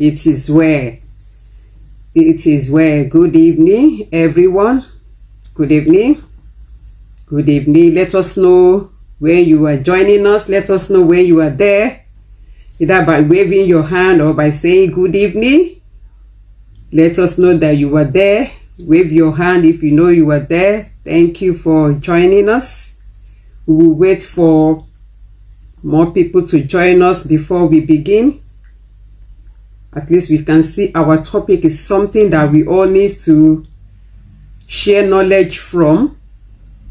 It is well. It is well. Good evening, everyone. Good evening. Good evening. Let us know when you are joining us. Let us know when you are there, either by waving your hand or by saying good evening. Let us know that you are there. Wave your hand if you know you are there. Thank you for joining us. We will wait for more people to join us before we begin. At least we can see our topic is something that we all need to share knowledge from.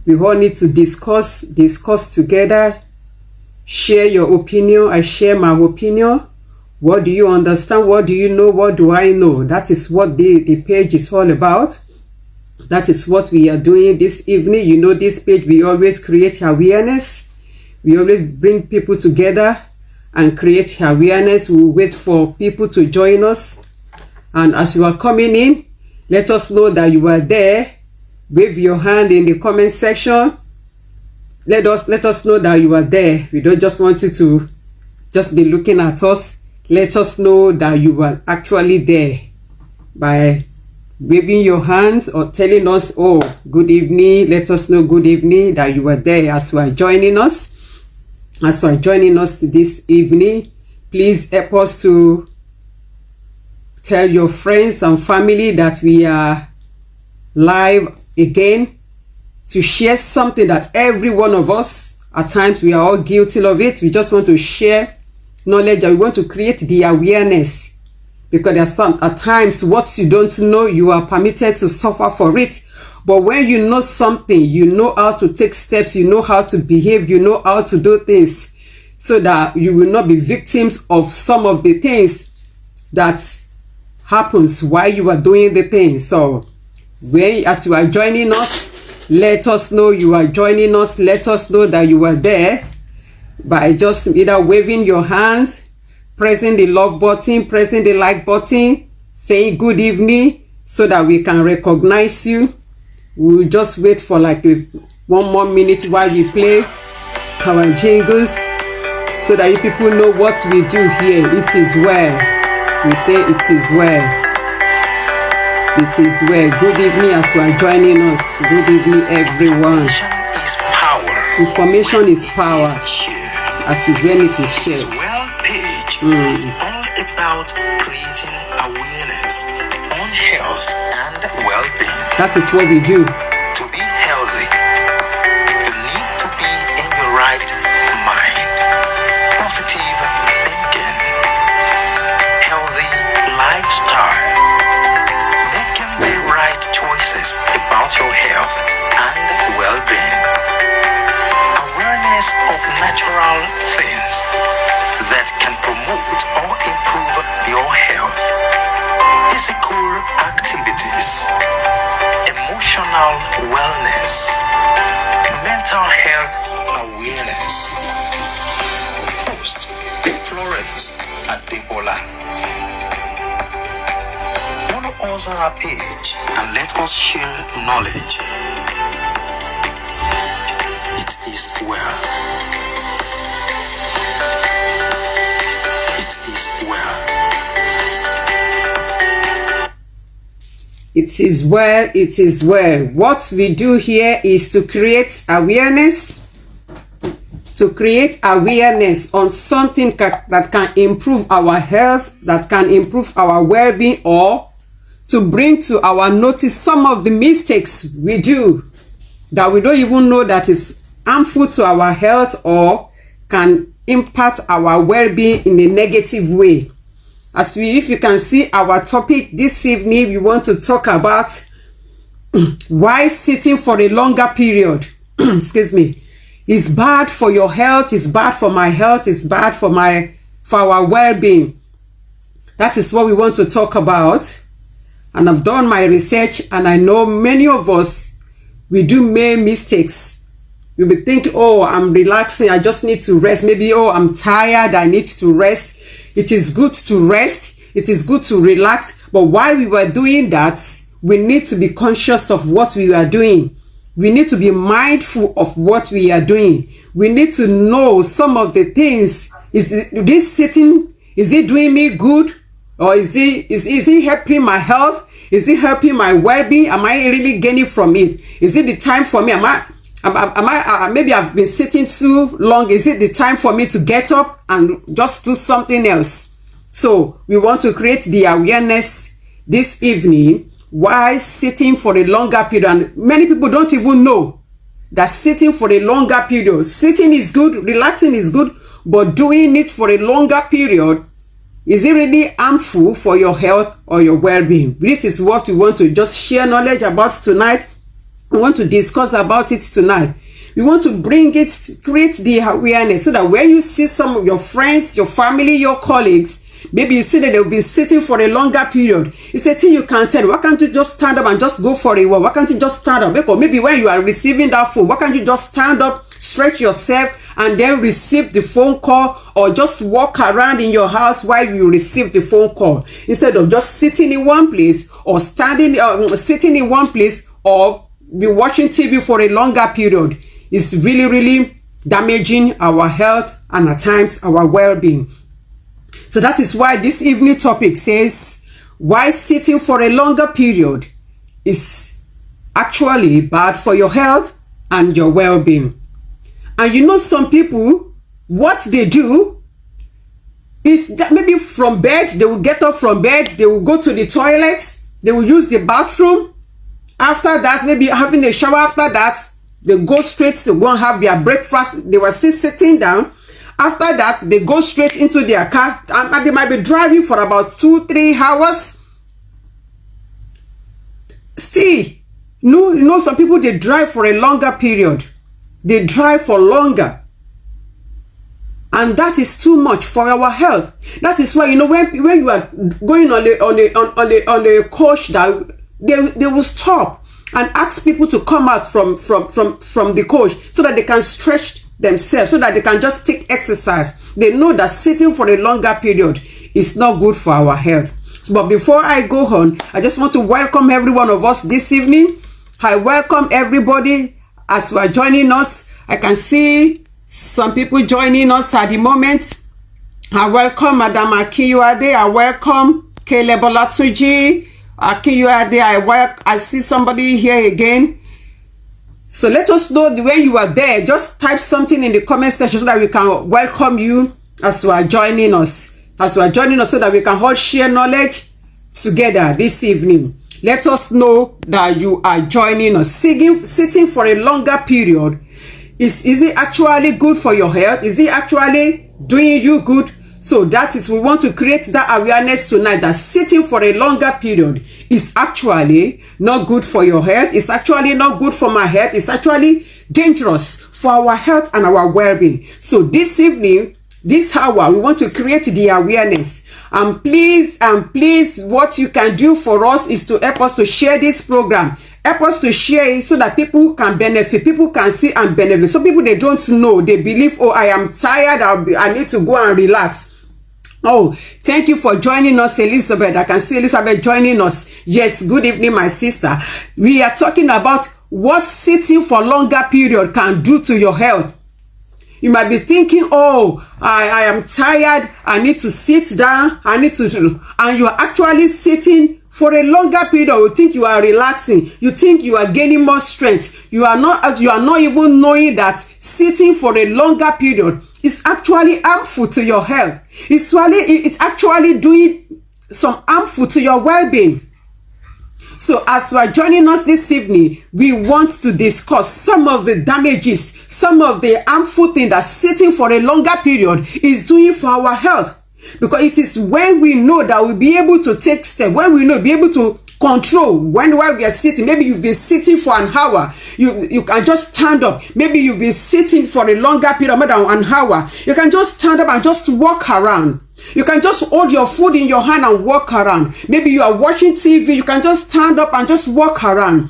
We all need to discuss together. Share your opinion. I share my opinion. What do you understand? What do you know? What do I know? That is what the page is all about. That is what we are doing this evening. You know, this page, we always create awareness. We always bring people together and create awareness. We will wait for people to join us. And as you are coming in, let us know that you are there. Wave your hand in the comment section. Let us know that you are there. We don't just want you to just be looking at us. Let us know that you are actually there by waving your hands or telling us, oh, good evening. Let us know good evening, that you are there as you are joining us. As you are joining us this evening, please help us to tell your friends and family that we are live again, to share something that every one of us, at times we are all guilty of it. We just want to share knowledge and we want to create the awareness, because there are some, at times, what you don't know, you are permitted to suffer for it. But when you know something, you know how to take steps, you know how to behave, you know how to do things, so that you will not be victims of some of the things that happens while you are doing the thing. So as you are joining us, let us know you are joining us. Let us know that you are there by just either waving your hands, pressing the love button, pressing the like button, saying good evening, so that we can recognize you. We'll just wait for like one more minute while we play our jingles, so that you people know what we do here. It is well. We say it is well. It is well. Good evening as you are joining us. Good evening, everyone. Information is power. That is when it is shared. Well page is all about creating awareness on health and well-being. That is what we do. To be healthy, you need to be in your right mind. Positive thinking, healthy lifestyle, making the right choices about your health and well-being. Awareness of natural things that can promote or improve your health. Physical activities, emotional wellness, mental health awareness. Host Florence Adebola. Follow us on our page and let us share knowledge. It is well. It is well. It is well, it is well. What we do here is to create awareness, on something that can improve our health, that can improve our well-being, or to bring to our notice some of the mistakes we do that we don't even know that is harmful to our health or can impact our well-being in a negative way. If you can see our topic this evening, we want to talk about why sitting for a longer period excuse me, is bad for your health, is bad for my health, is bad for our well-being. That is what we want to talk about. And I've done my research, and I know many of us, we do make mistakes. You'll be thinking, oh, I'm relaxing, I just need to rest. Maybe, oh, I'm tired, I need to rest. It is good to rest. It is good to relax. But while we were doing that, we need to be conscious of what we are doing. We need to be mindful of what we are doing. We need to know some of the things. Is this sitting, is it doing me good? Or is it helping my health? Is it helping my well-being? Am I really gaining from it? Is it the time for me? Maybe I've been sitting too long. Is it the time for me to get up and just do something else? So we want to create the awareness this evening. Why sitting for a longer period? And many people don't even know that sitting for a longer period. Sitting is good, relaxing is good, but doing it for a longer period, is it really harmful for your health or your well-being? This is what we want to just share knowledge about tonight. We want to discuss about it tonight. We want to bring it, create the awareness so that when you see some of your friends, your family, your colleagues, maybe you see that they've been sitting for a longer period. It's a thing you can't tell. Why can't you just stand up and just go for a walk? Why can't you just stand up? Because maybe when you are receiving that phone, why can't you just stand up, stretch yourself, and then receive the phone call, or just walk around in your house while you receive the phone call, instead of just sitting in one place or sitting in one place or be watching TV for a longer period. It's really, really damaging our health and at times our well-being. So that is why this evening topic says why sitting for a longer period is actually bad for your health and your well-being. And you know, some people, what they do is that maybe from bed, they will get up from bed, they will go to the toilet, they will use the bathroom. After that, maybe having a shower, after that, they go straight to go and have their breakfast. They were still sitting down. After that, they go straight into their car, and they might be driving for about 2-3 hours. Still, you know, some people, they drive for a longer period. They drive for longer, and that is too much for our health. That is why, you know, when you are going on a coach, that they will stop and ask people to come out from the coach so that they can stretch themselves, so that they can just take exercise. They know that sitting for a longer period is not good for our health. But before I go on, I just want to welcome every one of us this evening. I welcome everybody as you are joining us. I can see some people joining us at the moment. I welcome Madam Akiyuade. I welcome Caleb Olatuji. Akiyuade, I see somebody here again. So let us know when you are there. Just type something in the comment section so that we can welcome you as you are joining us. As you are joining us, so that we can all share knowledge together this evening. Let us know that you are joining us. Sitting for a longer period, is it actually good for your health? Is it actually doing you good? So that is, we want to create that awareness tonight, that sitting for a longer period is actually not good for your health. It's actually not good for my health. It's actually dangerous for our health and our well-being. So this evening, this hour, we want to create the awareness. And please, what you can do for us is to help us to share this program. Help us to share it so that people can benefit. People can see and benefit. So people, they don't know. They believe, oh, I am tired. I need to go and relax. Oh, thank you for joining us, Elizabeth. I can see Elizabeth joining us. Yes, good evening, my sister. We are talking about what sitting for longer period can do to your health. You might be thinking, oh, I am tired. I need to sit down. I need to, and you are actually sitting for a longer period. You think you are relaxing. You think you are gaining more strength. You are not even knowing that sitting for a longer period is actually harmful to your health. It's actually doing some harmful to your well-being. So as you are joining us this evening, we want to discuss some of the damages, some of the harmful things that sitting for a longer period is doing for our health. Because it is when we know that we'll be able to take steps, when we know, be able to control while we are sitting. Maybe you've been sitting for an hour, you can just stand up. Maybe you've been sitting for a longer period, more than an hour. You can just stand up and just walk around. You can just hold your food in your hand and walk around. Maybe you are watching TV, you can just stand up and just walk around.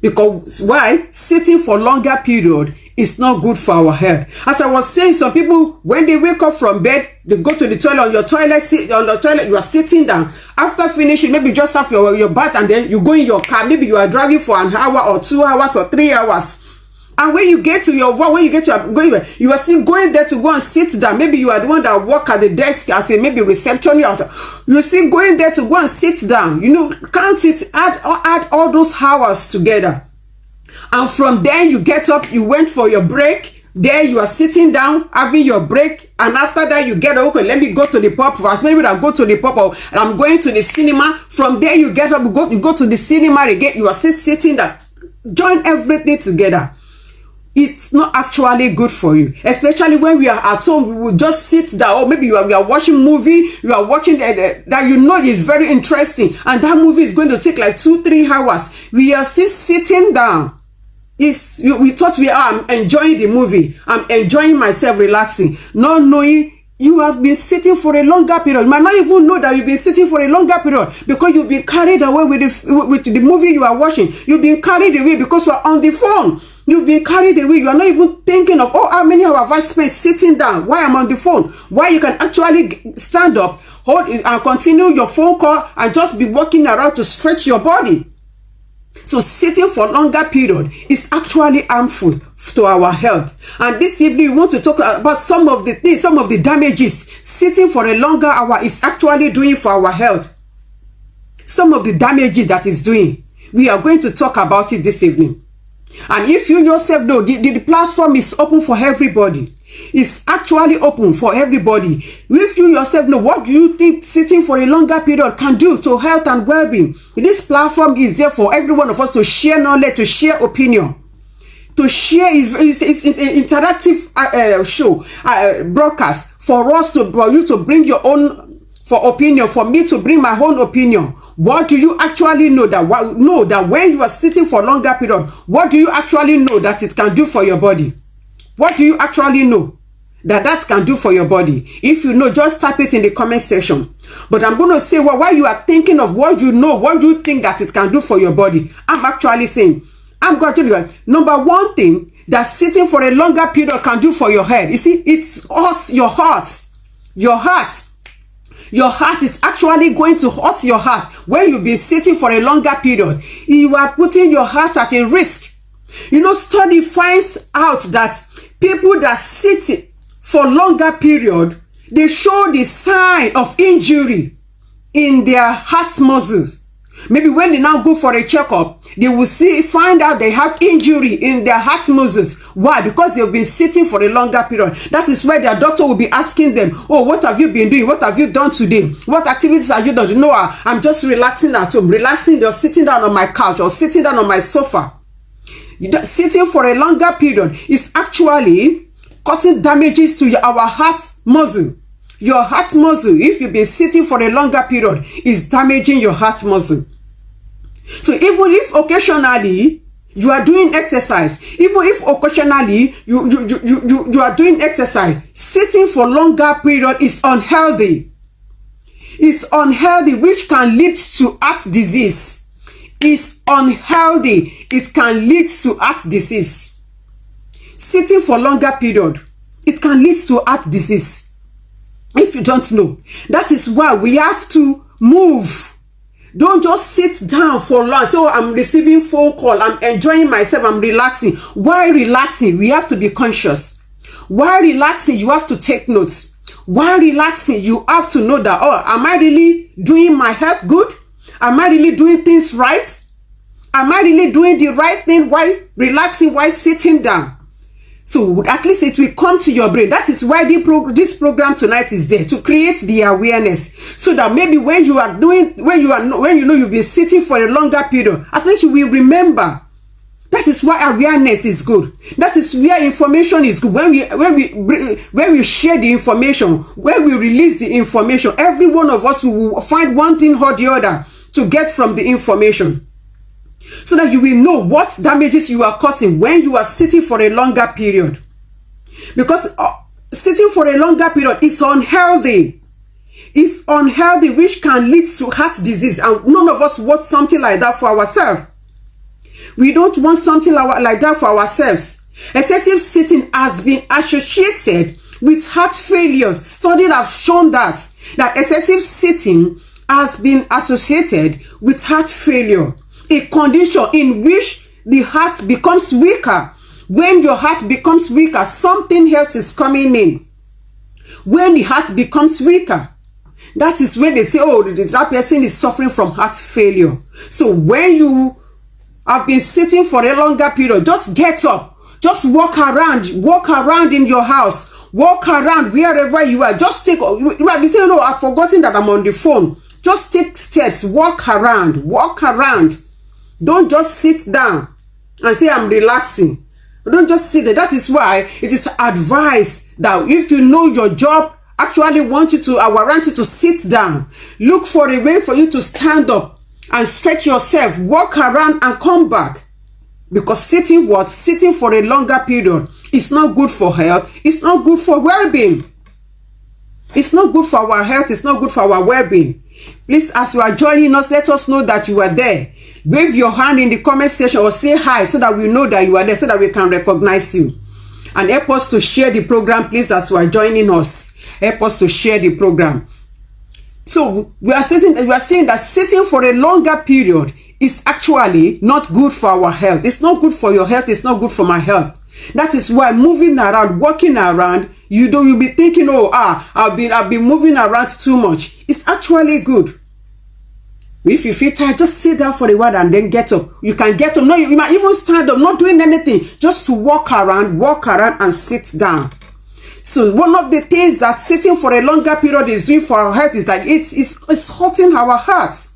Because why? Sitting for longer period is not good for our health. As I was saying, some people, when they wake up from bed, they go to the toilet. On your toilet, you are sitting down. After finishing, maybe just have your bath, and then you go in your car. Maybe you are driving for an hour or 2 hours or 3 hours. And when you get to your work, when you get to you are still going there to go and sit down. Maybe you are the one that work at the desk as a maybe receptionist. You're still going there to go and sit down. You know, count it, add all those hours together. And from there, you get up, you went for your break. There you are sitting down, having your break, and after that you get up, okay, let me go to the pub first. Maybe I go to the pub, or I'm going to the cinema. From there you get up, you go to the cinema again. You are still sitting there. Join everything together. It's not actually good for you, especially when we are at home. We will just sit down, or maybe you are watching movie, you are watching that you know is very interesting, and that movie is going to take like 2-3 hours. We are still sitting down. We thought we are enjoying the movie. I'm enjoying myself, relaxing, not knowing you have been sitting for a longer period. You might not even know that you've been sitting for a longer period because you've been carried away with the movie you are watching. You've been carried away because you are on the phone. You've been carried away. You are not even thinking of, oh, how many hours have I spent sitting down? Why I'm on the phone? Why you can actually stand up, hold it, and continue your phone call and just be walking around to stretch your body. So sitting for a longer period is actually harmful to our health. And this evening we want to talk about some of the things, some of the damages sitting for a longer hour is actually doing for our health. Some of the damages that is doing. We are going to talk about it this evening. And if you yourself know, the platform is open for everybody. It's actually open for everybody. If you yourself know, what do you think sitting for a longer period can do to health and well-being? This platform is there for every one of us to share knowledge, to share opinion, to share. It's an interactive show, broadcast for us for you to bring your own opinion, for me to bring my own opinion. What do you actually know that when you are sitting for a longer period, what do you actually know that it can do for your body? What do you actually know that can do for your body? If you know, just type it in the comment section. But I'm going to say, well, while you are thinking of what you know, what do you think that it can do for your body? I'm actually saying, I'm going to tell you, number one thing that sitting for a longer period can do for your head. You see, it hurts your heart. Your heart. Your heart is actually going to hurt your heart when you've been sitting for a longer period. You are putting your heart at a risk. You know, study finds out that people that sit for longer period, they show the sign of injury in their heart muscles. Maybe when they now go for a checkup, they will find out they have injury in their heart muscles. Why? Because they've been sitting for a longer period. That is why their doctor will be asking them, oh, what have you been doing? What have you done today? What activities have you done? You know, I'm just relaxing at home, relaxing, or sitting down on my couch or sitting down on my sofa. Sitting for a longer period is actually causing damages to our heart muscle. Your heart muscle, if you've been sitting for a longer period, is damaging your heart muscle. So even if occasionally you are doing exercise, even if occasionally you are doing exercise, sitting for longer period is unhealthy. It's unhealthy, which can lead to heart disease. It's unhealthy. It can lead to heart disease. Sitting for longer period, it can lead to heart disease. If you don't know, that is why we have to move. Don't just sit down for long. So I'm receiving phone call, I'm enjoying myself, I'm relaxing. While relaxing, we have to be conscious. While relaxing, you have to take notes. While relaxing, you have to know that, oh, am I really doing my health good? Am I really doing things right? Am I really doing the right thing while relaxing, while sitting down? So at least it will come to your brain. That is why this program tonight is there, to create the awareness, so that maybe when you know you've been sitting for a longer period, at least you will remember. That is why awareness is good. That is where information is good. When we share the information, when we release the information, every one of us will find one thing or the other to get from the information, so that you will know what damages you are causing when you are sitting for a longer period. Because sitting for a longer period is unhealthy. It's unhealthy, which can lead to heart disease. And none of us want something like that for ourselves. We don't want something like that for ourselves. Excessive sitting has been associated with heart failures. Studies have shown that excessive sitting has been associated with heart failure, a condition in which the heart becomes weaker When your heart becomes weaker, something else is coming in. When the heart becomes weaker, that is when they say, oh, that person is suffering from heart failure. So when you have been sitting for a longer period, just get up. Just walk around in your house. Walk around wherever you are. Just take, you might be saying, no, I've forgotten that I'm on the phone. Just take steps. Walk around. Don't just sit down and say, I'm relaxing. Don't just sit there. That is why it is advised that if you know your job actually warrant you to sit down, look for a way for you to stand up and stretch yourself, walk around and come back. Because sitting for a longer period is not good for health. It's not good for well-being. It's not good for our health. It's not good for our well-being. Please, as you are joining us, let us know that you are there. Wave your hand in the comment section or say hi so that we know that you are there, so that we can recognize you. And help us to share the program, please, as you are joining us. Help us to share the program. So we are saying that sitting for a longer period is actually not good for our health. It's not good for your health. It's not good for my health. That is why moving around, walking around, you'll be thinking, oh, I've been moving around too much. It's actually good. If you feel tired, just sit down for a while and then get up. You can get up. No, you might even stand up, not doing anything, just to walk around and sit down. So one of the things that sitting for a longer period is doing for our health is that it's hurting our hearts.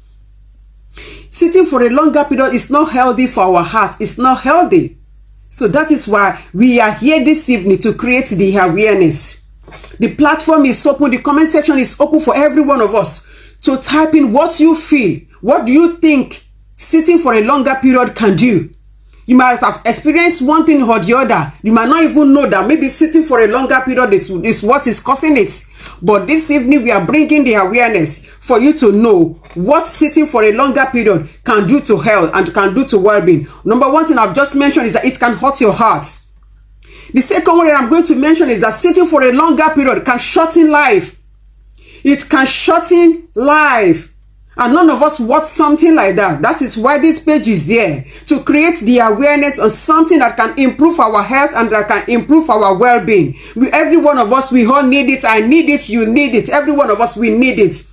Sitting for a longer period is not healthy for our heart. It's not healthy. So that is why we are here this evening to create the awareness. The platform is open. The comment section is open for every one of us to type in what you feel. What do you think sitting for a longer period can do? You might have experienced one thing or the other. You might not even know that maybe sitting for a longer period is what is causing it. But this evening we are bringing the awareness for you to know what sitting for a longer period can do to health and can do to well-being. Number one thing I've just mentioned is that it can hurt your heart. The second one that I'm going to mention is that sitting for a longer period can shorten life. It can shorten life. And none of us want something like that. That is why this page is there, to create the awareness on something that can improve our health and that can improve our well-being. Every one of us, we all need it. I need it. You need it. Every one of us, we need it.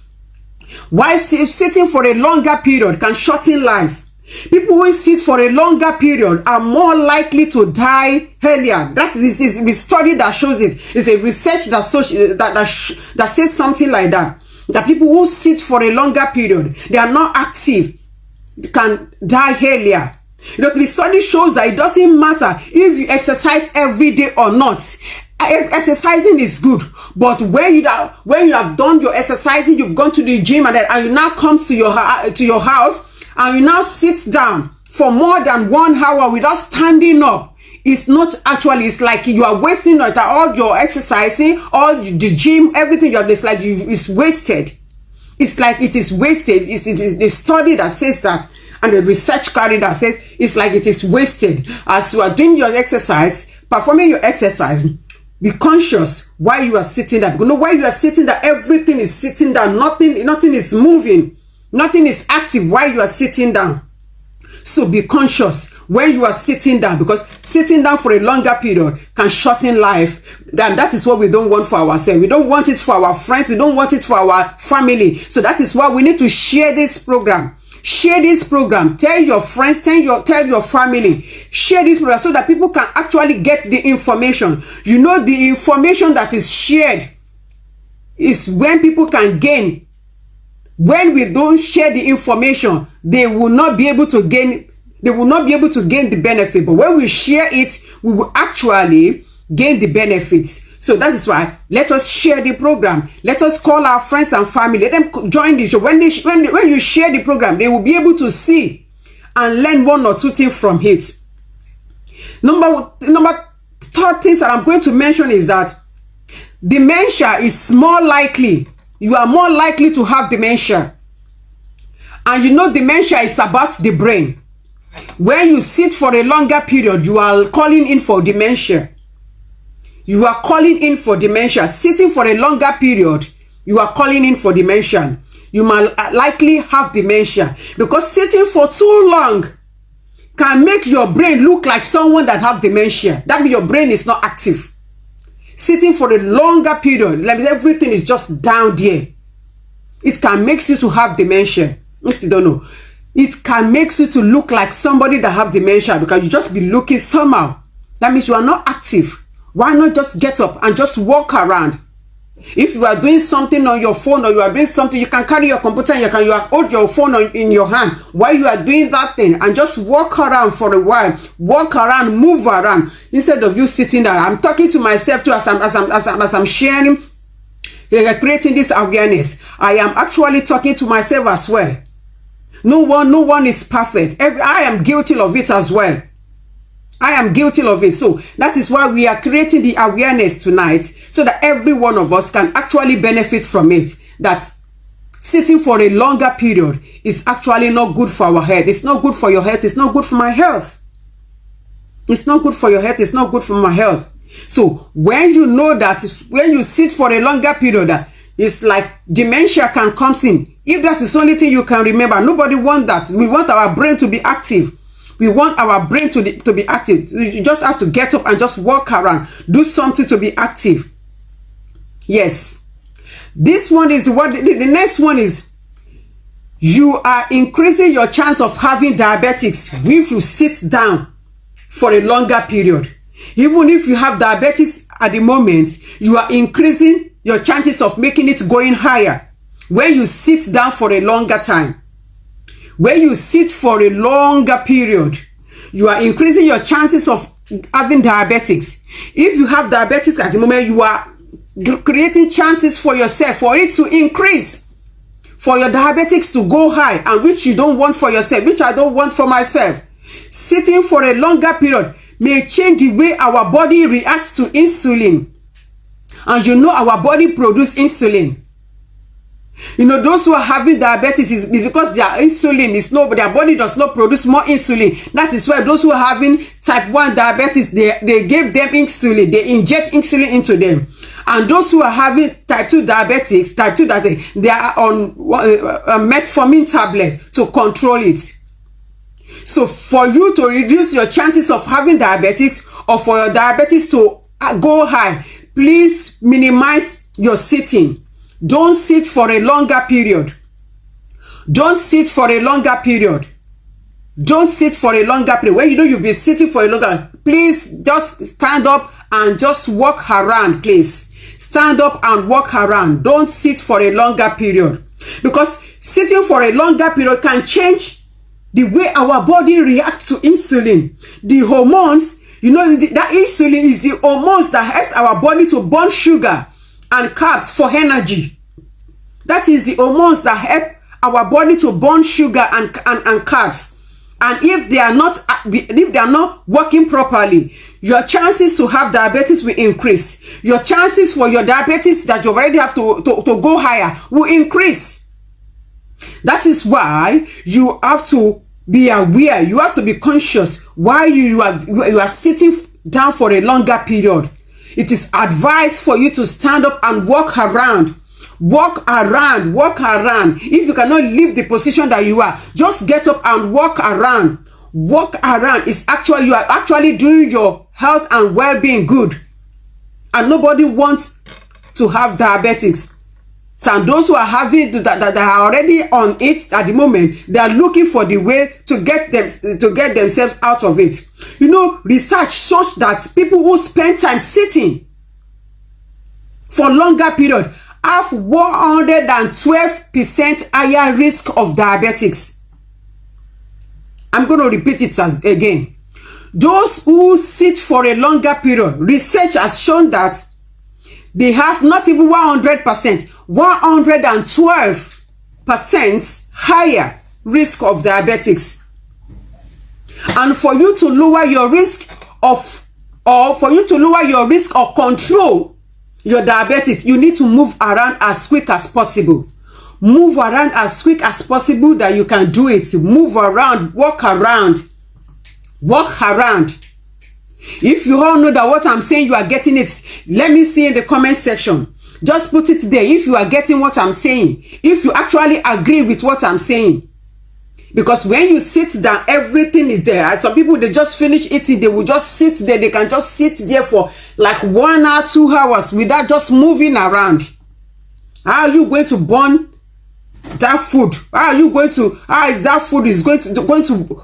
Why sitting for a longer period can shorten lives? People who sit for a longer period are more likely to die earlier. That is a study that shows it. It's a research that says something like that. That people who sit for a longer period, they are not active, can die earlier. Look, the study shows that it doesn't matter if you exercise every day or not. Exercising is good, but when you have done your exercising, you've gone to the gym and you now come to your house and you now sit down for more than 1 hour without standing up. It's not actually, it's like you are wasting all your exercising, all the gym, everything you have, it's like it's wasted. It's like it is wasted. It is the study that says that, and the research carried that says it's like it is wasted. As you are doing your exercise, performing your exercise, be conscious why you are sitting there. Because while you are sitting there, everything is sitting down. Nothing is moving. Nothing is active while you are sitting down. So be conscious when you are sitting down, because sitting down for a longer period can shorten life. And that is what we don't want for ourselves. We don't want it for our friends. We don't want it for our family. So that is why we need to share this program. Share this program. Tell your friends, tell your family. Share this program so that people can actually get the information. You know, the information that is shared is when people can gain. When we don't share the information, they will not be able to gain the benefit. But when we share it, we will actually gain the benefits. So that is why let us share the program. Let us call our friends and family. Let them join the show. When you share the program, they will be able to see and learn 1 or 2 things from it. Number 3 things that I'm going to mention is that dementia is more likely. You are more likely to have dementia. And you know dementia is about the brain. When you sit for a longer period, you are calling in for dementia. You are calling in for dementia. Sitting for a longer period, you are calling in for dementia. You might likely have dementia. Because sitting for too long can make your brain look like someone that have dementia. That means your brain is not active. Sitting for a longer period, like everything is just down there. It can make you to have dementia. If you don't know, it can make you to look like somebody that have dementia because you just be looking somehow. That means you are not active. Why not just get up and just walk around? If you are doing something on your phone or you are doing something, you can carry your computer and you hold your phone in your hand while you are doing that thing and just walk around for a while. Walk around, move around instead of you sitting there. I'm talking to myself too as I'm sharing, creating this awareness. I am actually talking to myself as well. No one is perfect. I am guilty of it as well. I am guilty of it. So that is why we are creating the awareness tonight so that every one of us can actually benefit from it. That sitting for a longer period is actually not good for our health. It's not good for your health. It's not good for my health. It's not good for your health. It's not good for my health. So when you know that when you sit for a longer period, it's like dementia can come in. If that is the only thing you can remember, nobody wants that. We want our brain to be active. We want our brain to be active. You just have to get up and just walk around. Do something to be active. Yes. This one is what the next one is. You are increasing your chance of having diabetics if you sit down for a longer period. Even if you have diabetics at the moment, you are increasing your chances of making it going higher when you sit down for a longer time. When you sit for a longer period, you are increasing your chances of having diabetics. If you have diabetics at the moment, you are creating chances for yourself for it to increase, for your diabetics to go high, and which you don't want for yourself, which I don't want for myself. Sitting for a longer period may change the way our body reacts to insulin. And you know our body produces insulin. You know, those who are having diabetes is because their insulin is low, but their body does not produce more insulin. That is why those who are having type 1 diabetes, they give them insulin. They inject insulin into them. And those who are having type 2 diabetics, they are on metformin tablet to control it. So for you to reduce your chances of having diabetics or for your diabetes to go high, please minimize your sitting. Don't sit for a longer period. Don't sit for a longer period. Don't sit for a longer period. When you know you'll be sitting for a longer, please just stand up and just walk around, please. Stand up and walk around. Don't sit for a longer period. Because sitting for a longer period can change the way our body reacts to insulin. The hormones, you know, that insulin is the hormones that helps our body to burn sugar and carbs for energy. That is the hormones that help our body to burn sugar and carbs. And if they are not working properly, your chances to have diabetes will increase. Your chances for your diabetes that you already have to go higher will increase. That is why you have to be aware. You have to be conscious while you are sitting down for a longer period. It is advised for you to stand up and walk around. Walk around, walk around. If you cannot leave the position that you are, just get up and walk around. Walk around. You are actually doing your health and well-being good. And nobody wants to have diabetics. So and those who are having that are already on it at the moment, they are looking for the way to get themselves out of it. You know, research shows that people who spend time sitting for longer period have 112% higher risk of diabetics. I'm going to repeat it again. Those who sit for a longer period, research has shown that they have not even 100%, 112% higher risk of diabetics. And for you to lower your risk of, or control your diabetes, you need to move around as quick as possible. Move around as quick as possible that you can do it. Move around, walk around. Walk around. If you all know that what I'm saying, you are getting it, let me see in the comment section. Just put it there if you are getting what I'm saying. If you actually agree with what I'm saying. Because when you sit down, everything is there. And some people, they just finish eating, they will just sit there. They can just sit there for like 1 hour, 2 hours without just moving around. How are you going to burn that food? How is that food is going to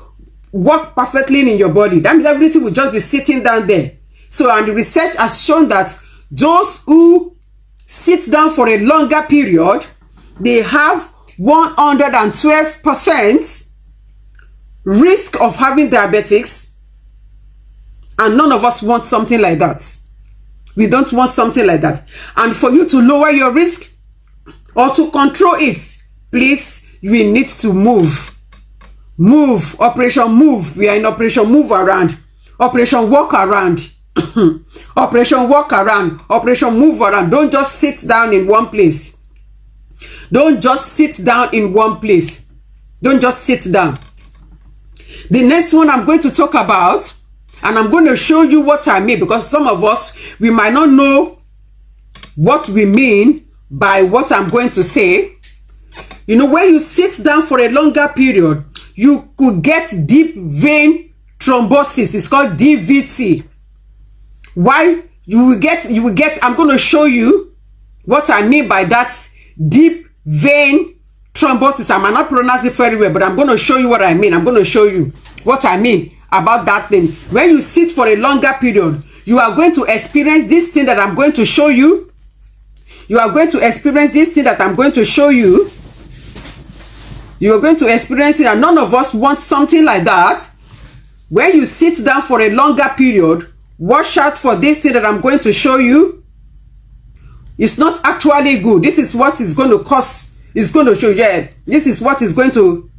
work perfectly in your body? That means everything will just be sitting down there. So, and the research has shown that those who sit down for a longer period, they have 112% risk of having diabetics, and none of us want something like that. We don't want something like that. And for you to lower your risk or to control it, please, we need to move. Move. Operation Move. We are in Operation Move Around. Operation Walk Around. Operation Walk Around. Operation Move Around. Don't just sit down in one place. Don't just sit down in one place. Don't just sit down. The next one I'm going to talk about, and I'm going to show you what I mean, because some of us, we might not know what we mean by what I'm going to say. You know, when you sit down for a longer period, you could get deep vein thrombosis. It's called DVT. Why? You will get, I'm going to show you what I mean by that deep vein thrombosis. I might not pronounce it very well, but I'm going to show you what I mean. I'm going to show you what I mean about that thing. When you sit for a longer period, you are going to experience this thing that I'm going to show you. You are going to experience this thing that I'm going to show you. You are going to experience it, and none of us want something like that. When you sit down for a longer period, watch out for this thing that I'm going to show you. It's not actually good. This is what is going to cause. It's going to show. Yeah, this is what is going to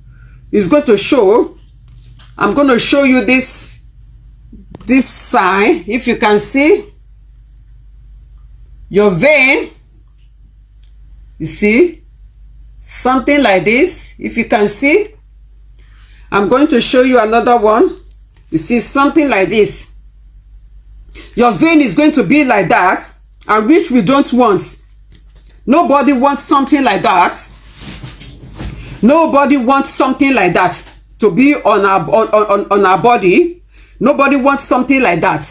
show. I'm going to show you this sign. If you can see your vein, you see something like this. If you can see, I'm going to show you another one. You see something like this. Your vein is going to be like that, and which we don't want. Nobody wants something like that. Nobody wants something like that to be on our body. Nobody wants something like that.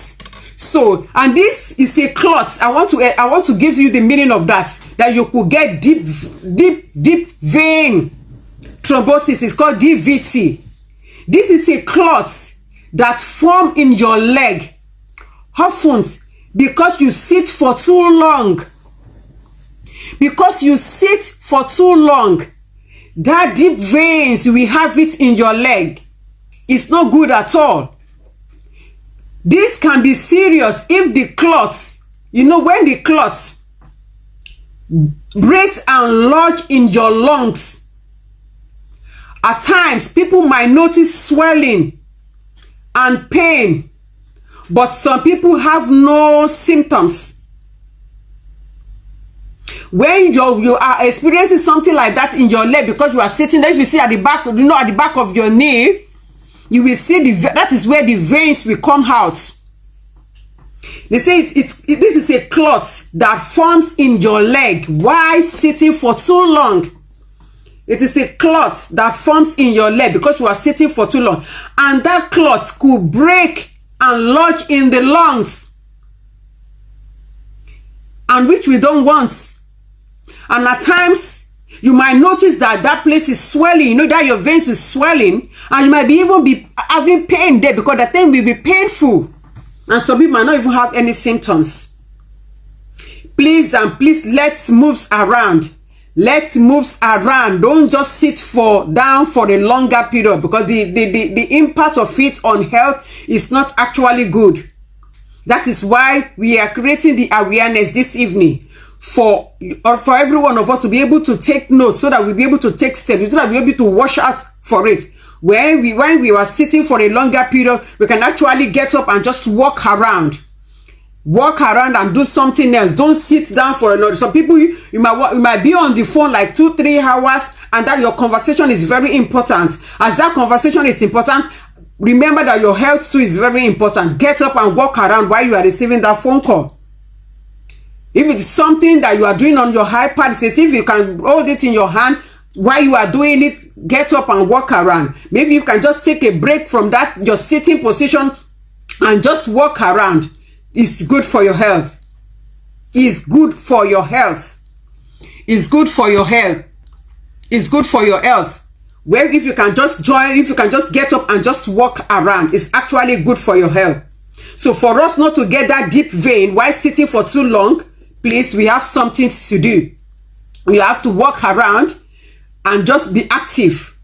So, and this is a clot. I want to give you the meaning of that you could get deep vein thrombosis. It's called DVT. This is a clot that form in your leg, often because you sit for too long. Because you sit for too long, that deep veins, we have it in your leg. It's not good at all. This can be serious if the clots, you know, when the clots break and lodge in your lungs. At times, people might notice swelling and pain, but some people have no symptoms. When you are experiencing something like that in your leg because you are sitting there, if you see at the back, you know, at the back of your knee, you will see that is where the veins will come out. They say this is a clot that forms in your leg while sitting for too long. It is a clot that forms in your leg because you are sitting for too long, and that clot could break and lodge in the lungs, and which we don't want. And at times, you might notice that place is swelling. You know that your veins is swelling, and you might even be having pain there because the thing will be painful. And some people might not even have any symptoms. Please and please, let's move around. Let's move around. Don't just sit down for a longer period, because the impact of it on health is not actually good. That is why we are creating the awareness this evening for every one of us to be able to take notes, so that we'll be able to take steps, so that we'll be able to watch out for it. When we were sitting for a longer period, we can actually get up and just walk around and do something else. Don't sit down for a lot. Some people, you might be on the phone like 2-3 hours, and that your conversation is very important. As that conversation is important, remember that your health too is very important. Get up and walk around while you are receiving that phone call. If it's something that you are doing on your iPad, if you can hold it in your hand, while you are doing it, get up and walk around. Maybe you can just take a break from that, your sitting position, and just walk around. It's good for your health. It's good for your health. It's good for your health. It's good for your health. Well, if you can just get up and just walk around, it's actually good for your health. So for us not to get that deep vein while sitting for too long, please, we have something to do. You have to walk around and just be active.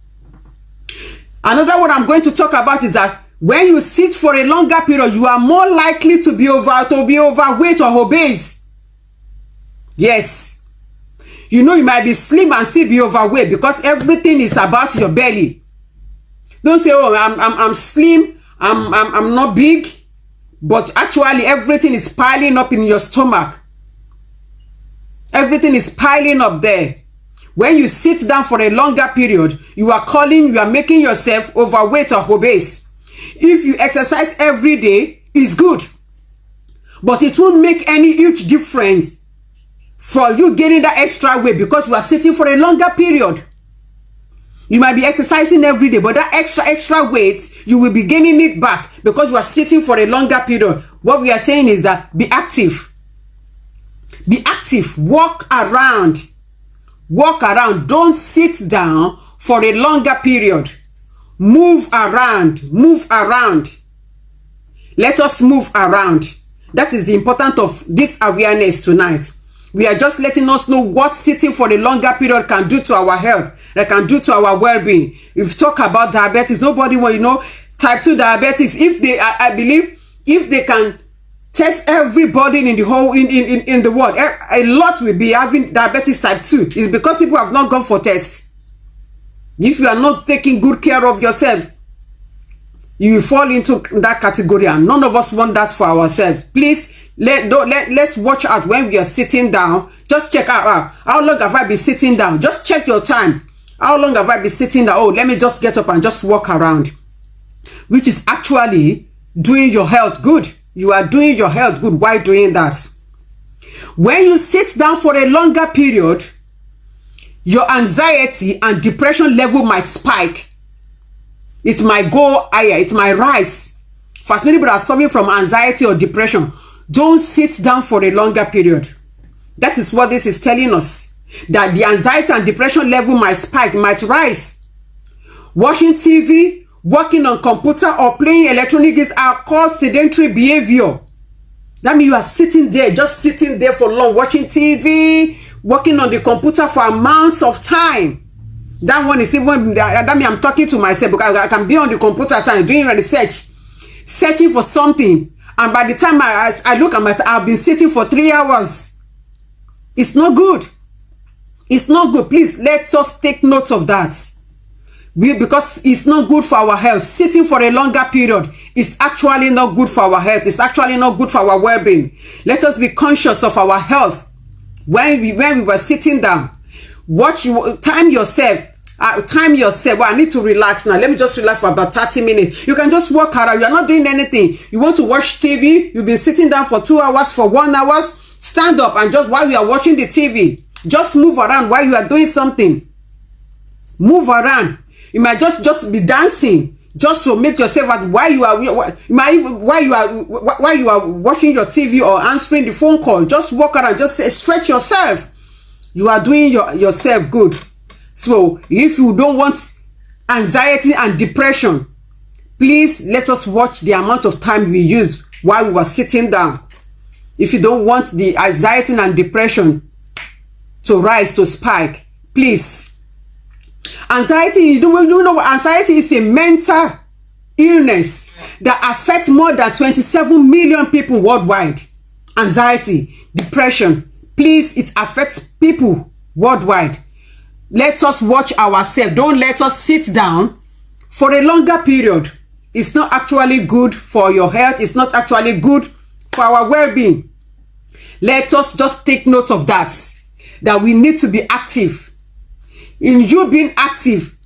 Another one I'm going to talk about is that when you sit for a longer period, you are more likely to be overweight or obese. Yes. You know, you might be slim and still be overweight because everything is about your belly. Don't say, oh, I'm slim, I'm not big, but actually everything is piling up in your stomach. Everything is piling up there. When you sit down for a longer period, you are making yourself overweight or obese. If you exercise every day, it's good, but it won't make any huge difference for you gaining that extra weight because you are sitting for a longer period. You might be exercising every day, but that extra weight, you will be gaining it back because you are sitting for a longer period. What we are saying is that be active. Be active. Walk around. Walk around. Don't sit down for a longer period. Move around. Move around. Let us move around. That is the importance of this awareness tonight. We are just letting us know what sitting for a longer period can do to our health, that can do to our well-being. If we talk about diabetes, nobody will, type 2 diabetics, if they, I believe, if they can test everybody in the whole, in the world, a lot will be having diabetes type 2. It's because people have not gone for tests. If you are not taking good care of yourself, you will fall into that category, and none of us want that for ourselves. Please, let's watch out when we are sitting down. Just check out how long have I been sitting down. Just check your time. How long have I been sitting down? Oh, let me just get up and just walk around, which is actually doing your health good. You are doing your health good while doing that. When you sit down for a longer period, your anxiety and depression level might spike. It might go higher. It might rise. For as many people are suffering from anxiety or depression, don't sit down for a longer period. That is what this is telling us. That the anxiety and depression level might spike, might rise. Watching TV, working on computer, or playing electronic games are called sedentary behavior. That means you are sitting there, just sitting there for long, watching TV, working on the computer for amounts of time. That one is even, that means I'm talking to myself because I can be on the computer time doing research, searching for something. And by the time I look at I've been sitting for 3 hours. It's not good. It's not good. Please, let us take note of that. Because it's not good for our health. Sitting for a longer period is actually not good for our health. It's actually not good for our well-being. Let us be conscious of our health when we were sitting down. Time yourself. Time yourself. Well, I need to relax now. Let me just relax for about 30 minutes. You can just walk around. You are not doing anything. You want to watch TV. You've been sitting down for 2 hours, for 1 hour. Stand up and just while you are watching the TV, just move around while you are doing something. Move around. You might just be dancing just to make yourself at while you are watching your TV or answering the phone call. Just walk around. Just stretch yourself. You are doing yourself good. So if you don't want anxiety and depression, please let us watch the amount of time we use while we were sitting down. If you don't want the anxiety and depression to rise, to spike, please. Anxiety, you know anxiety is a mental illness that affects more than 27 million people worldwide. Anxiety, depression, please, it affects people worldwide. Let us watch ourselves. Don't let us sit down for a longer period. It's not actually good for your health. It's not actually good for our well-being. Let us just take note of that we need to be active. In you being active,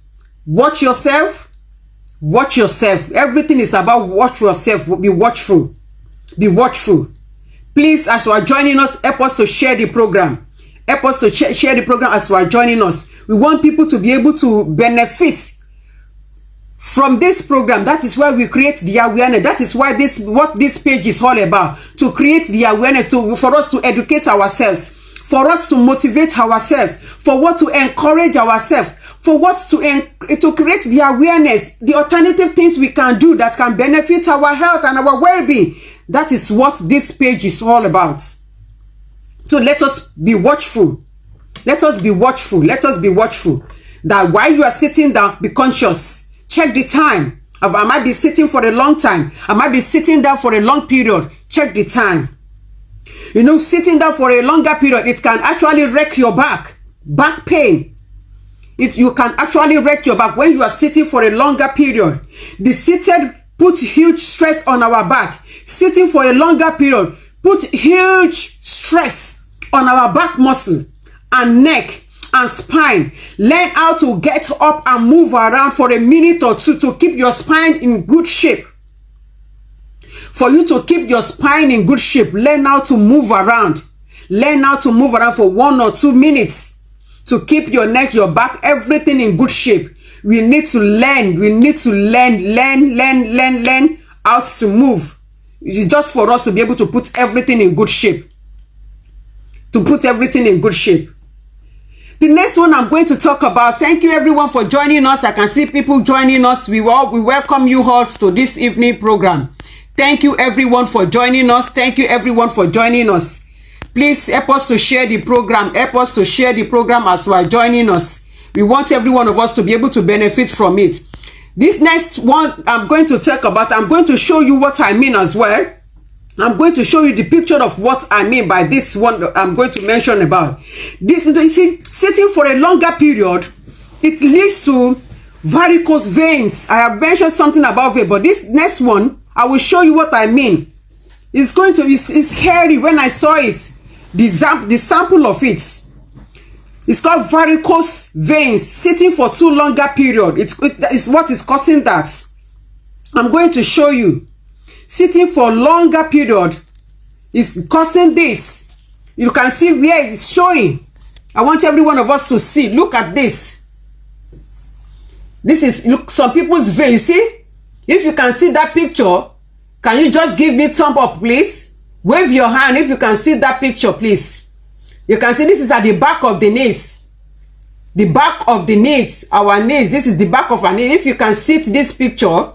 watch yourself. Watch yourself. Everything is about watch yourself. Be watchful. Be watchful. Please, as you are joining us, help us to share the program. Help us to share the program as you are joining us. We want people to be able to benefit from this program. That is why we create the awareness. That is why what this page is all about, to create the awareness, for us to educate ourselves, for us to motivate ourselves, for what to encourage ourselves, for what to create the awareness, the alternative things we can do that can benefit our health and our well-being. That is what this page is all about. So let us be watchful. Let us be watchful. Let us be watchful. That while you are sitting down, be conscious. Check the time. I might be sitting for a long time. I might be sitting down for a long period. Check the time. You know, sitting down for a longer period, it can actually wreck your back pain. You can actually wreck your back when you are sitting for a longer period. The seated put huge stress on our back. Sitting for a longer period put huge stress on our back muscle and neck and spine. Learn how to get up and move around for a minute or two to keep your spine in good shape. For you to keep your spine in good shape, learn how to move around. Learn how to move around for 1 or 2 minutes to keep your neck, your back, everything in good shape. We need to learn. We need to learn how to move. It's just for us to be able to put everything in good shape. To put everything in good shape. The next one I'm going to talk about. Thank you everyone for joining us. I can see people joining us. We welcome you all to this evening program. Thank you everyone for joining us. Thank you everyone for joining us. Please help us to share the program. Help us to share the program as you are joining us. We want every one of us to be able to benefit from it. This next one I'm going to talk about, I'm going to show you what I mean as well. I'm going to show you the picture of what I mean by this one that I'm going to mention about. This, you see, sitting for a longer period, it leads to varicose veins. I have mentioned something about it, but this next one, I will show you what I mean. It's going to be scary when I saw it. The sample of it. It's called varicose veins. Sitting for too longer period. It's what is causing that. I'm going to show you. Sitting for longer period is causing this. You can see where it's showing. I want every one of us to see. Look at this. This is, look, some people's vein. You see? If you can see that picture, can you just give me thumb up, please? Wave your hand if you can see that picture, please. You can see this is at the back of the knees. The back of the knees, our knees. This is the back of our knees. If you can see this picture,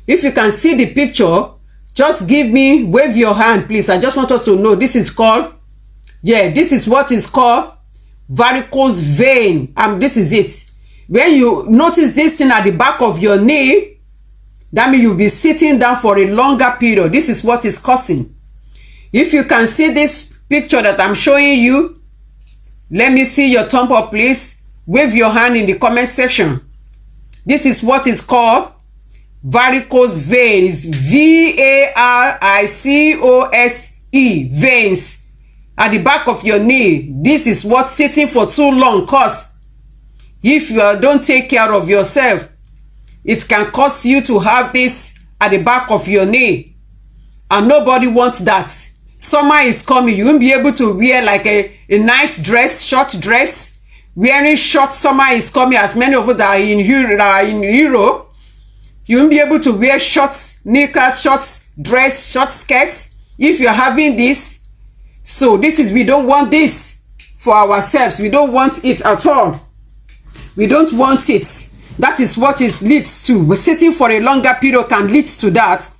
if you can see the picture, just wave your hand, please. I just want us to know this is called, this is what is called varicose vein. This is it. When you notice this thing at the back of your knee, that means you'll be sitting down for a longer period. This is what is causing. If you can see this picture that I'm showing you, let me see your thumb up, please. Wave your hand in the comment section. This is what is called varicose vein. It's V-A-R-I-C-O-S-E, veins at the back of your knee. This is what sitting for too long causes. If you don't take care of yourself, it can cause you to have this at the back of your knee. And nobody wants that. Summer is coming. You won't be able to wear like a nice dress, short dress. Wearing short, summer is coming, as many of you that are in Europe. You won't be able to wear short knickers, short dress, short skirts if you're having this. So we don't want this for ourselves. We don't want it at all. We don't want it. That is what it leads to. We're sitting for a longer period can lead to that.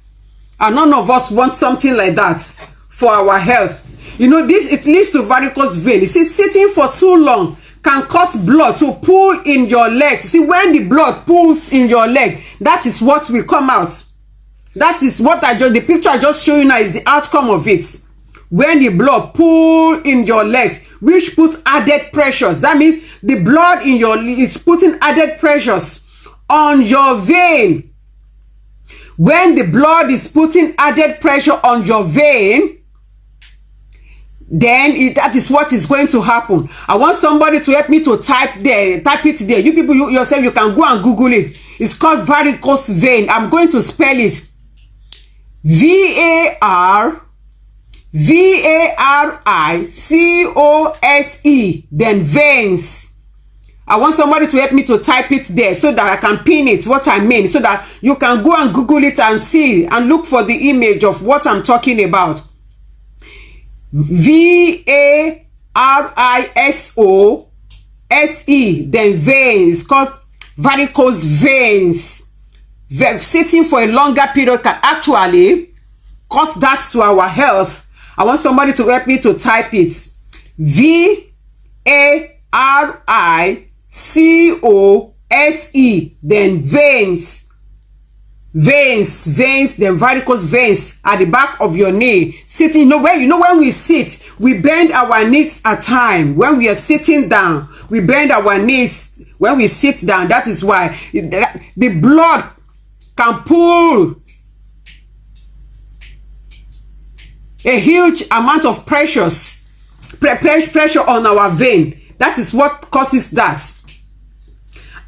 And none of us want something like that for our health. You know, it leads to varicose vein. You see, sitting for too long can cause blood to pool in your legs. See, when the blood pools in your leg, that is what will come out. That is what the picture I just showed you now is the outcome of it. When the blood pool in your legs, which puts added pressures. That means the blood in your is putting added pressures on your vein. When the blood is putting added pressure on your vein, then that is what is going to happen. I want somebody to help me to type it there. You people yourself, you can go and Google it. It's called varicose vein. I'm going to spell it. V-A-R-I-C-O-S-E. V-A-R-I-C-O-S-E, then veins. I want somebody to help me to type it there so that I can pin it, what I mean, so that you can go and Google it and see and look for the image of what I'm talking about. V-A-R-I-S-O-S-E, then veins, called varicose veins. Sitting for a longer period can actually cause that to our health. I want somebody to help me to type it. V-A-R-I-C-O-S-E, then veins. Veins, then varicose veins at the back of your knee. Sitting, when we sit, we bend our knees at time. When we are sitting down, we bend our knees. When we sit down, that is why the blood can pull a huge amount of pressure on our vein. That is what causes that.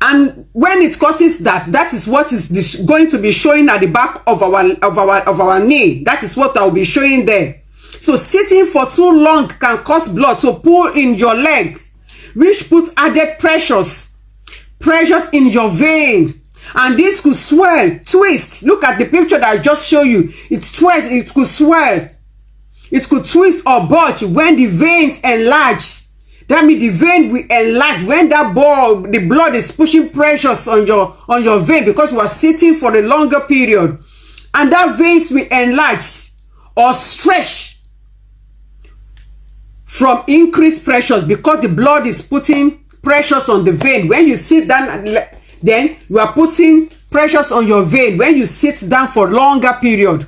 And when it causes that, that is what is going to be showing at the back of our knee. That is what I will be showing there. So sitting for too long can cause blood to pull in your leg, which put added pressures in your vein. And this could swell, twist. Look at the picture that I just showed you. It twists, it could swell. It could twist or bulge when the veins enlarge. That means the vein will enlarge when the blood is pushing pressures on your vein because you are sitting for a longer period. And that veins will enlarge or stretch from increased pressures because the blood is putting pressures on the vein. When you sit down, then you are putting pressures on your vein when you sit down for longer period.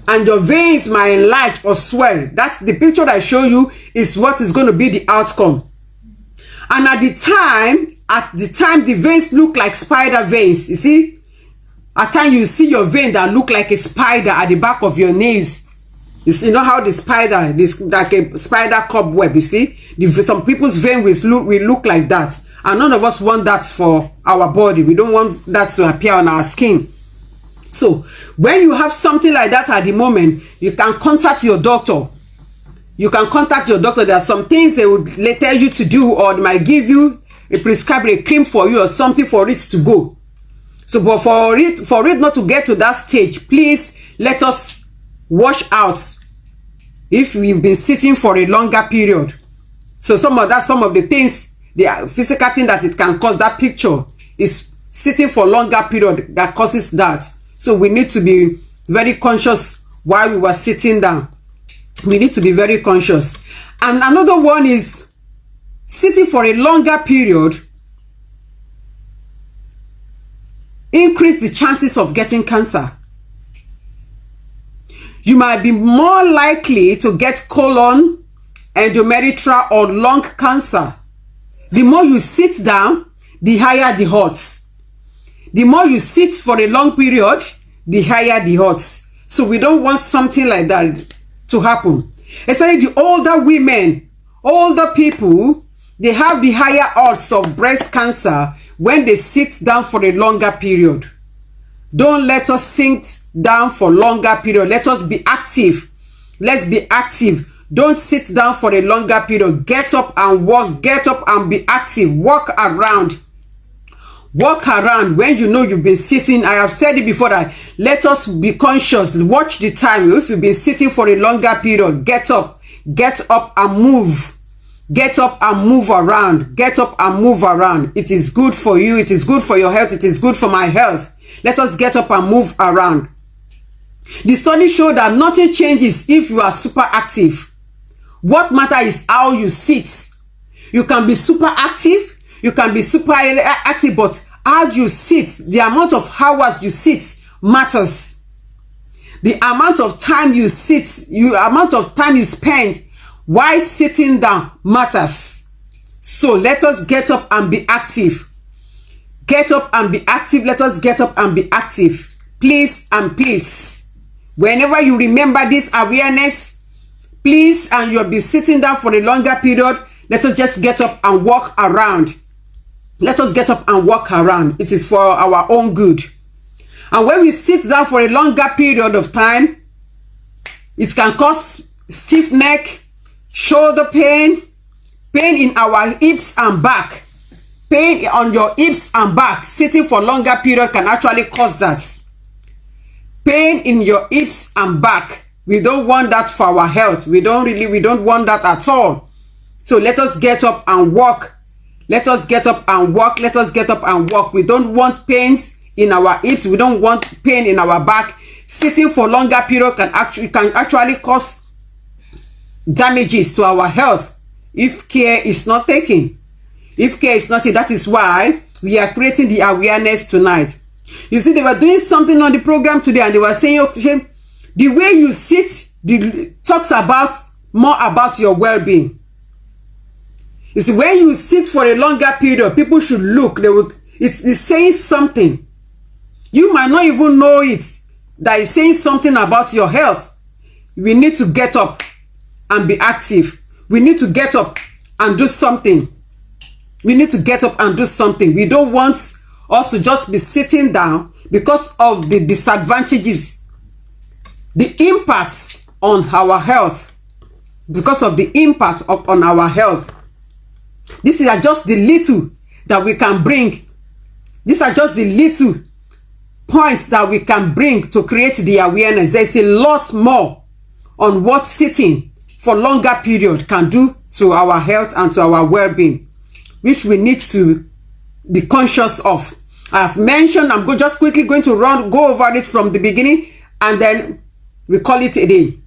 And your veins might enlarge or swell. That's the picture that I show you is what is going to be the outcome. And at the time the veins look like spider veins. You see, at times you see your vein that look like a spider at the back of your knees. You know how the spider, this like a spider cobweb. You see, some people's vein will look like that, and none of us want that for our body. We don't want that to appear on our skin. So when you have something like that at the moment, you can contact your doctor. You can contact your doctor. There are some things they would tell you to do, or they might give you a cream for you or something for it to go. So, but for it not to get to that stage, please let us wash out if we've been sitting for a longer period. So some of the things, the physical thing that it can cause, that picture is sitting for longer period that causes that. So we need to be very conscious while we were sitting down. We need to be very conscious. And another one is sitting for a longer period increase the chances of getting cancer. You might be more likely to get colon, endometrial, or lung cancer. The more you sit down, the higher the odds. The more you sit for a long period, the higher the odds. So we don't want something like that to happen. Especially the older women, older people, they have the higher odds of breast cancer when they sit down for a longer period. Don't let us sit down for longer period. Let us be active. Let's be active. Don't sit down for a longer period. Get up and walk. Get up and be active. Walk around. Walk around when you know you've been sitting. I have said it before that let us be conscious. Watch the time. If you've been sitting for a longer period, get up and move. Get up and move around. Get up and move around. It is good for you. It is good for your health. It is good for my health. Let us get up and move around. The study showed that nothing changes if you are super active. What matters is how you sit. You can be super active. You can be super active, but how you sit, the amount of hours you sit matters. The amount of time you sit, amount of time you spend while sitting down matters. So let us get up and be active. Get up and be active. Let us get up and be active. Please and please. Whenever you remember this awareness, please, and you'll be sitting down for a longer period, let us just get up and walk around. Let us get up and walk around. It is for our own good. And when we sit down for a longer period of time, it can cause stiff neck, shoulder pain, pain in our hips and back. Pain on your hips and back, sitting for longer period can actually cause that. Pain in your hips and back. We don't want that for our health. We don't want that at all. So let us get up and walk. Let us get up and walk. Let us get up and walk. We don't want pains in our hips. We don't want pain in our back. Sitting for longer period can actually cause damages to our health if care is not taken. If care is not taken, that is why we are creating the awareness tonight. You see, they were doing something on the program today, and they were saying, okay, the way you sit talks about more about your well-being. You see, when you sit for a longer period, people should look. It's saying something. You might not even know it, that is saying something about your health. We need to get up and be active. We need to get up and do something. We need to get up and do something. We don't want us to just be sitting down because of the disadvantages, the impacts on our health, because of the impact on our health. These are just the little that we can bring. These are just the little points that we can bring to create the awareness. There's a lot more on what sitting for longer period can do to our health and to our well-being, which we need to be conscious of. I have mentioned, I'm just quickly going to go over it from the beginning, and then we call it a day.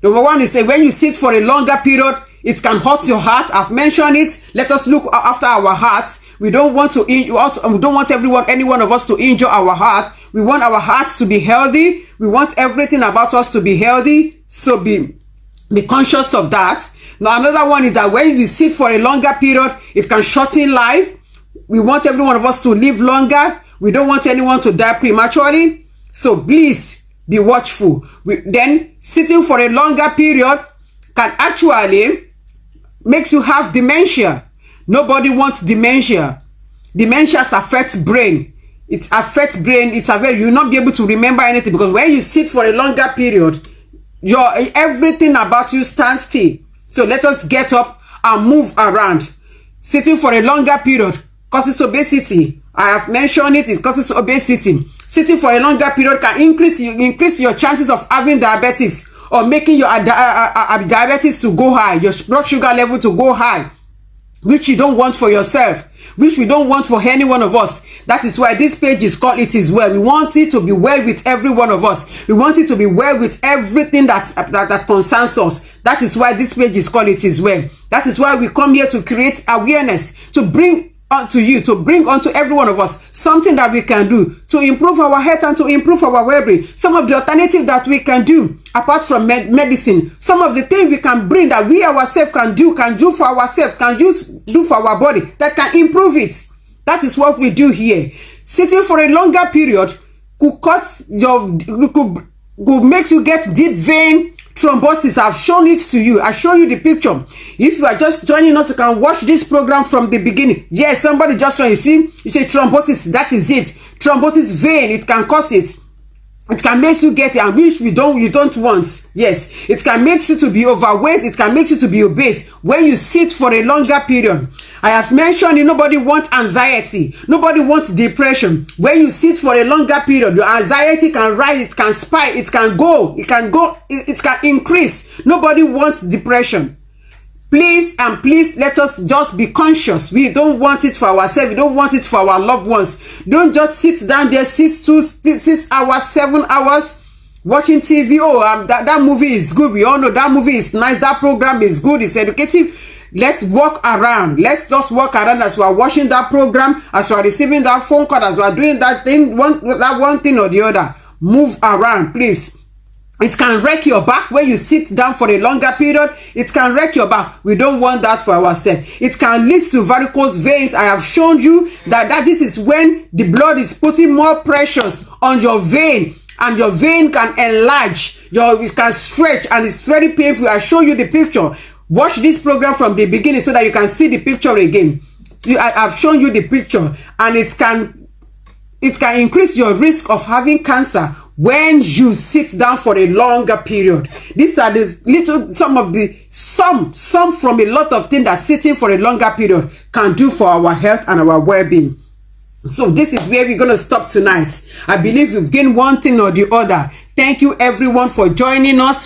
Number one is when you sit for a longer period, it can hurt your heart. I've mentioned it. Let us look after our hearts. We don't want to we don't want any one of us to injure our heart. We want our hearts to be healthy. We want everything about us to be healthy. So be conscious of that. Now, another one is that when we sit for a longer period, it can shorten life. We want every one of us to live longer. We don't want anyone to die prematurely. So please be watchful. Then sitting for a longer period can actually makes you have dementia. Nobody wants dementia. Dementias affect brain. It affects brain. You'll not be able to remember anything, because when you sit for a longer period, everything about you stands still. So let us get up and move around. Sitting for a longer period causes obesity. I have mentioned it causes obesity. Sitting for a longer period can increase your chances of having diabetes, or making your diabetes to go high, your blood sugar level to go high, which you don't want for yourself, which we don't want for any one of us. That is why this page is called It Is Well. We want it to be well with every one of us. We want it to be well with everything that concerns us. That is why this page is called It Is Well. That is why we come here to create awareness, to bring unto you, to bring unto every one of us something that we can do to improve our health and to improve our well-being. Some of the alternatives that we can do apart from medicine, some of the things we can bring that we ourselves can do for ourselves, do for our body, that can improve it. That is what we do here. Sitting for a longer period could make you get deep vein thrombosis. I've shown it to you. I show you the picture. If you are just joining us, you can watch this program from the beginning. Yes, somebody just saw, you see, you say thrombosis, that is it. Thrombosis vein, it can cause it. It can make you get it, and which you don't want. Yes, it can make you to be overweight. It can make you to be obese when you sit for a longer period. I have mentioned nobody wants anxiety. Nobody wants depression. When you sit for a longer period, your anxiety can rise, it can spike, it can increase. Nobody wants depression. Please let us just be conscious. We don't want it for ourselves. We don't want it for our loved ones. Don't just sit down there 6 hours, 7 hours watching TV. Oh, that movie is good. We all know that movie is nice. That program is good. It's educative. Let's walk around. Let's just walk around as we are watching that program, as we are receiving that phone call, as we are doing that thing, one thing or the other. Move around, please. It can wreck your back when you sit down for a longer period. It can wreck your back. We don't want that for ourselves. It can lead to varicose veins. I have shown you that this is when the blood is putting more pressures on your vein, and your vein can enlarge. It can stretch, and it's very painful. I show you the picture. Watch this program from the beginning so that you can see the picture again. I've shown you the picture, and it can increase your risk of having cancer when you sit down for a longer period. These are the some from a lot of things that sitting for a longer period can do for our health and our well-being. So this is where we're going to stop tonight. I believe we've gained one thing or the other. Thank you everyone for joining us.